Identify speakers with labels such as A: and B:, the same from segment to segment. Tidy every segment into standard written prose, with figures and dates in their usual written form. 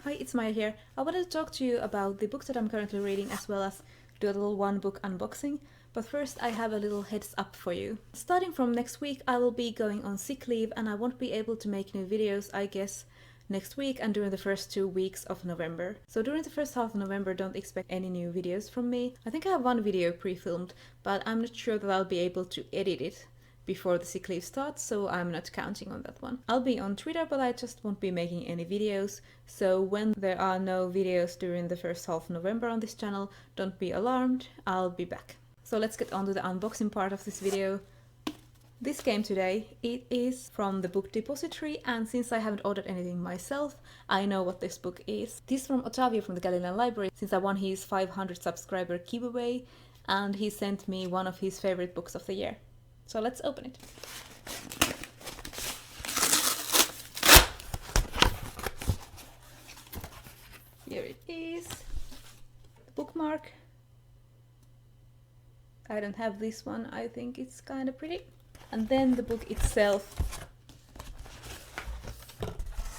A: Hi, it's Maya here. I wanted to talk to you about the book that I'm currently reading as well as do a little one book unboxing. But first I have a little heads up for you. Starting from next week I will be going on sick leave and I won't be able to make new videos, I guess, next week and during the first 2 weeks of November. So during the first half of November don't expect any new videos from me. I think I have one video pre-filmed, but I'm not sure that I'll be able to edit it before the sick leave starts, so I'm not counting on that one. I'll be on Twitter, but I just won't be making any videos, so when there are no videos during the first half of November on this channel, don't be alarmed, I'll be back. So let's get on to the unboxing part of this video. This came today. It is from the Book Depository, and since I haven't ordered anything myself, I know what this book is. This is from Ottavio from the Galilean Library, since I won his 500 subscriber giveaway, and he sent me one of his favorite books of the year. So let's open it. Here it is. The bookmark. I don't have this one, I think it's kind of pretty. And then the book itself,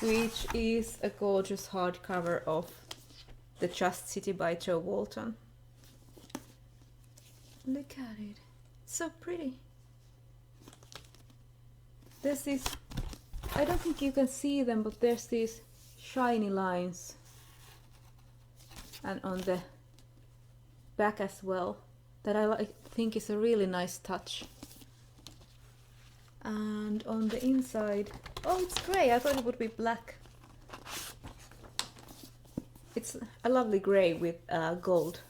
A: which is a gorgeous hardcover of The Just City by Jo Walton. Look at it. It's so pretty. There's this, I don't think you can see them, but there's these shiny lines. And on the back as well, that I think is a really nice touch. And on the inside, oh, it's grey. I thought it would be black. It's a lovely grey with gold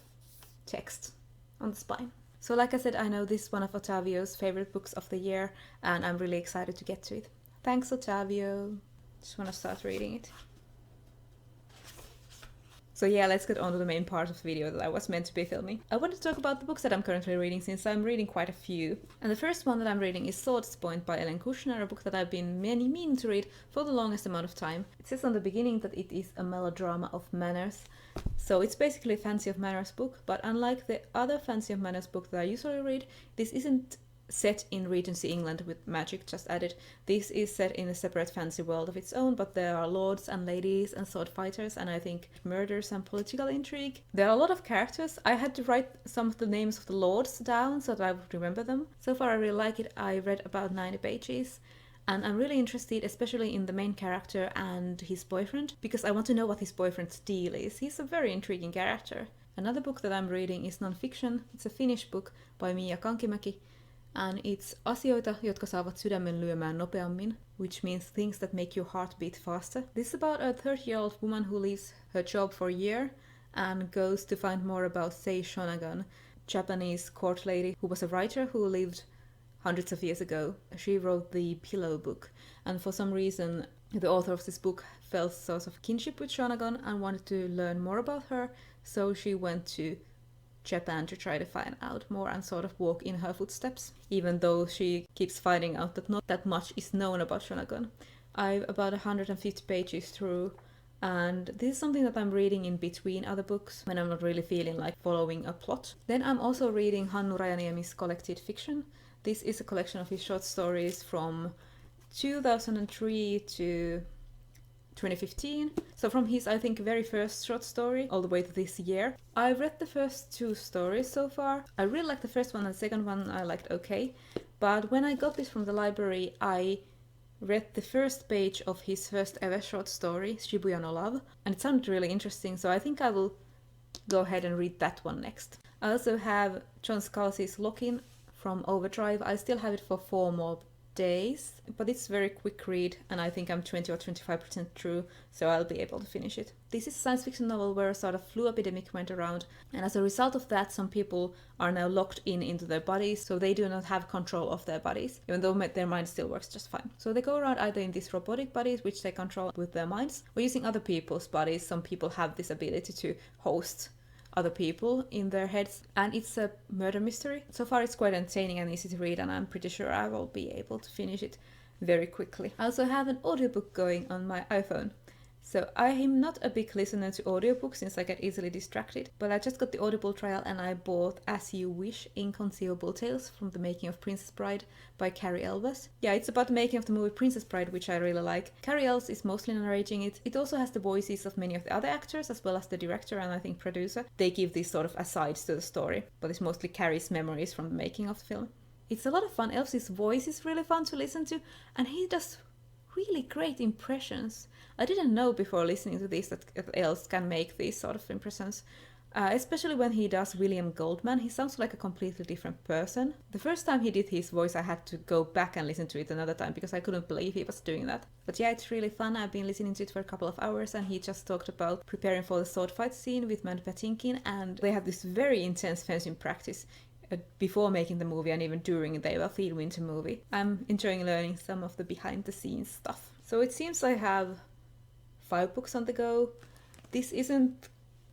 A: text on the spine. So like I said, I know this is one of Ottavio's favorite books of the year, and I'm really excited to get to it. Thanks, Ottavio. Just want to start reading it. So yeah, let's get on to the main part of the video that I was meant to be filming. I want to talk about the books that I'm currently reading, since I'm reading quite a few. And the first one that I'm reading is Swords Point by Ellen Kushner, a book that I've been meaning to read for the longest amount of time. It says on the beginning that it is a melodrama of manners. So it's basically a Fancy of Manners book, but unlike the other Fancy of Manners book that I usually read, this isn't set in Regency England with magic just added. This is set in a separate fancy world of its own, but there are lords and ladies and sword fighters and I think murders and political intrigue. There are a lot of characters. I had to write some of the names of the lords down so that I would remember them. So far I really like it. I read about 90 pages. And I'm really interested especially in the main character and his boyfriend, because I want to know what his boyfriend's deal is. He's a very intriguing character. Another book that I'm reading is Nonfiction. It's a Finnish book by Mia Kankimäki. And it's Asioita, jotka saavat sydämen lyömään nopeammin, which means things that make your heart beat faster. This is about a 30-year-old woman who leaves her job for a year and goes to find more about Sei Shonagon, Japanese court lady who was a writer who lived hundreds of years ago. She wrote the Pillow book, and for some reason the author of this book felt sort of kinship with Shonagon and wanted to learn more about her, so she went to Japan to try to find out more and sort of walk in her footsteps, even though she keeps finding out that not that much is known about Shonagon. I'm about 150 pages through, and this is something that I'm reading in between other books when I'm not really feeling like following a plot. Then I'm also reading Hannu Rajaniemi's collected fiction. This is a collection of his short stories from 2003 to 2015. So from his, I think, very first short story all the way to this year. I've read the first 2 stories so far. I really liked the first one and the second one I liked okay. But when I got this from the library, I read the first page of his first ever short story, Shibuya no Love, and it sounded really interesting, so I think I will go ahead and read that one next. I also have John Scalzi's Lock-in from Overdrive. I still have it for 4 more days, but it's a very quick read and I think I'm 20 or 25% through, so I'll be able to finish it. This is a science fiction novel where a sort of flu epidemic went around, and as a result of that some people are now locked into their bodies, so they do not have control of their bodies, even though their mind still works just fine. So they go around either in these robotic bodies, which they control with their minds, or using other people's bodies. Some people have this ability to host other people in their heads, and it's a murder mystery. So far it's quite entertaining and easy to read, and I'm pretty sure I will be able to finish it very quickly. I also have an audiobook going on my iPhone, So I'm not a big listener to audiobooks since I get easily distracted, but I just got the Audible trial and I bought As You Wish, Inconceivable Tales from the Making of Princess Bride by Carrie Elves. Yeah, it's about the making of the movie Princess Bride, which I really like. Carrie Elves is mostly narrating it. It also has the voices of many of the other actors as well as the director and I think producer. They give these sort of asides to the story, but it's mostly Carrie's memories from the making of the film. It's a lot of fun. Elves' voice is really fun to listen to, and he does really great impressions. I didn't know before listening to this that Elves can make these sort of impressions. Especially when he does William Goldman, he sounds like a completely different person. The first time he did his voice, I had to go back and listen to it another time because I couldn't believe he was doing that. But yeah, it's really fun. I've been listening to it for a couple of hours and he just talked about preparing for the sword fight scene with Mandy Patinkin, and they have this very intense fencing practice before making the movie and even during they were filming the movie. I'm enjoying learning some of the behind the scenes stuff. So it seems I have 5 books on the go. This isn't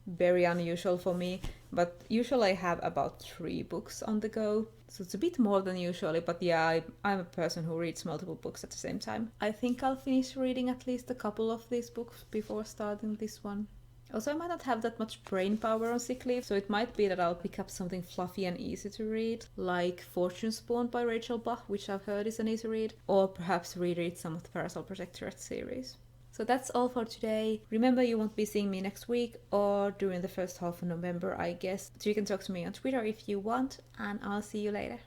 A: very unusual for me, but usually I have about 3 books on the go. So it's a bit more than usually, but yeah, I'm a person who reads multiple books at the same time. I think I'll finish reading at least a couple of these books before starting this one. Also, I might not have that much brain power on sick leave, so it might be that I'll pick up something fluffy and easy to read, like Fortune Spawned by Rachel Bach, which I've heard is an easy read, or perhaps reread some of the Parasol Protectorate series. So that's all for today. Remember, you won't be seeing me next week or during the first half of November, I guess. So you can talk to me on Twitter if you want, and I'll see you later.